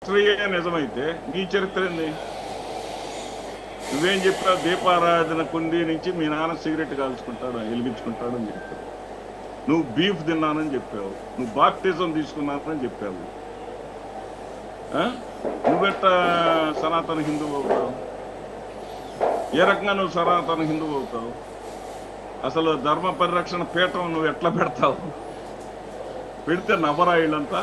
హిస్టరీయే నిజమైతే నీ చరిత్ర ఏంది? నువ్వేం చెప్పావు? దీపారాధన కుండీ నుంచి మీ నాన్న సిగరెట్ కాల్చుకుంటాడు, వెలిగించుకుంటాడు అని చెప్పావు. నువ్వు బీఫ్ తిన్నానని చెప్పావు. నువ్వు బాప్టిజం తీసుకున్నానని చెప్పావు. నువ్వెట్లా సనాతన హిందువు అవుతావు? ఏ రకంగా నువ్వు సనాతన హిందువు అవుతావు? అసలు ధర్మ పరిరక్షణ పీఠం నువ్వు ఎట్లా పెడతావు? పెడితే నవ్వరాయిళ్ళంతా.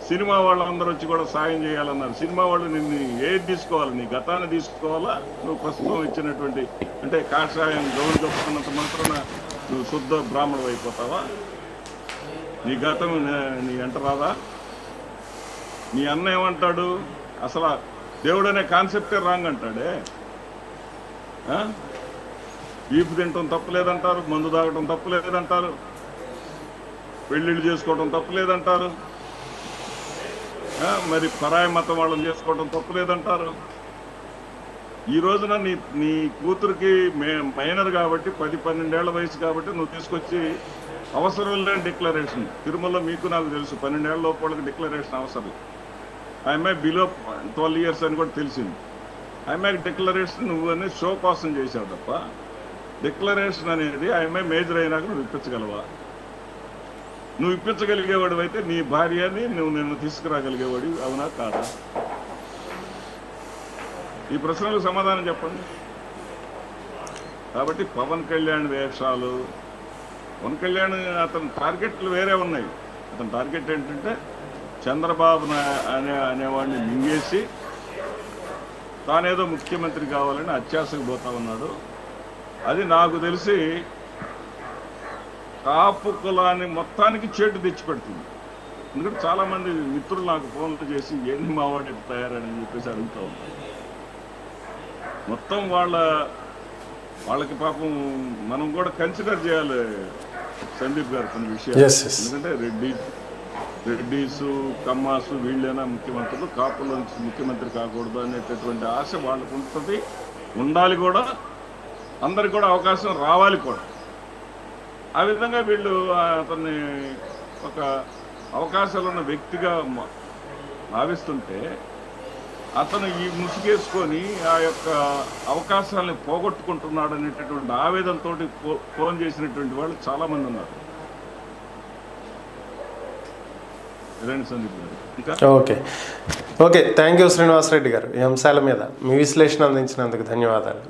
సినిమా వాళ్ళందరూ వచ్చి కూడా సాయం చేయాలన్నారు. సినిమా వాళ్ళు నిన్ను ఏది తీసుకోవాలి? నీ గతాన్ని తీసుకోవాలా? నువ్వు ప్రస్తుతం ఇచ్చినటువంటి అంటే కాషాయం గౌరవ కప్పుకున్నంత మాత్రాన నువ్వు శుద్ధ బ్రాహ్మణుడు అయిపోతావా? నీ గతం నీ ఎంట రాదా? నీ అన్న ఏమంటాడు? అసలు దేవుడు అనే కాన్సెప్టే రాంగ్ అంటాడే. బీఫ్ తినటం తప్పులేదంటారు, మందు తాగటం తప్పులేదంటారు, పెళ్ళిళ్ళు చేసుకోవటం తప్పులేదంటారు, మరి పరాయి మతం వాళ్ళని చేసుకోవటం తప్పులేదంటారు. ఈ రోజున నీ కూతురికి మైనర్ కాబట్టి 10-12 ఏళ్ల వయసు కాబట్టి నువ్వు తీసుకొచ్చి అవసరం లేని డిక్లరేషన్. తిరుమలలో మీకు నాకు తెలుసు 12 ఏళ్ల లోపు వాళ్ళకి డిక్లరేషన్ అవసరం. ఐఎంఐ బిలో 12 years అని కూడా తెలిసింది. ఐఎంఐ డిక్లరేషన్ నువ్వు అనేది షో కోసం చేసావు తప్ప డిక్లరేషన్ అనేది ఐఎంఐ మేజర్ అయినాక నువ్వు ఇప్పించగలవా? నువ్వు ఇప్పించగలిగేవాడు అయితే నీ భార్యని నిన్ను తీసుకురాగలిగేవాడు అవునా కాదా? ఈ ప్రశ్నలకు సమాధానం చెప్పండి. కాబట్టి పవన్ కళ్యాణ్ వేషాలు, పవన్ కళ్యాణ్ అతని టార్గెట్లు వేరే ఉన్నాయి. అతని టార్గెట్ ఏంటంటే చంద్రబాబు అనేవాడిని మింగేసి తానేదో ముఖ్యమంత్రి కావాలని అత్యాశకు పోతా ఉన్నాడు. అది నాకు తెలిసి కాపు కులాన్ని మొత్తానికి చేటు తెచ్చిపెడుతుంది. ఎందుకంటే చాలామంది మిత్రులు నాకు ఫోన్లు చేసి ఏంది మావాడి తయారని చెప్పేసి అడుగుతూ ఉంటారు. మొత్తం వాళ్ళకి పాపం మనం కూడా కన్సిడర్ చేయాలి సందీప్ గారు కొన్ని విషయాలు. ఎందుకంటే రెడ్డీసు కమ్మాసు వీళ్ళైనా ముఖ్యమంత్రులు, కాపుల నుంచి ముఖ్యమంత్రి కాకూడదు అనేటటువంటి ఆశ వాళ్ళకు ఉంటుంది, ఉండాలి కూడా, అందరికి కూడా అవకాశం రావాలి కూడా. ఆ విధంగా వీళ్ళు అతన్ని ఒక అవకాశాలు ఉన్న వ్యక్తిగా భావిస్తుంటే అతను ఈ ముసుగేసుకొని ఆ యొక్క అవకాశాలని పోగొట్టుకుంటున్నాడు అనేటటువంటి ఆవేదనతో ఫోన్ చేసినటువంటి వాళ్ళు చాలామంది ఉన్నారు. ఓకే థ్యాంక్ యూ శ్రీనివాసరెడ్డి గారు. ఈ అంశాల మీద మీ విశ్లేషణ అందించినందుకు ధన్యవాదాలు.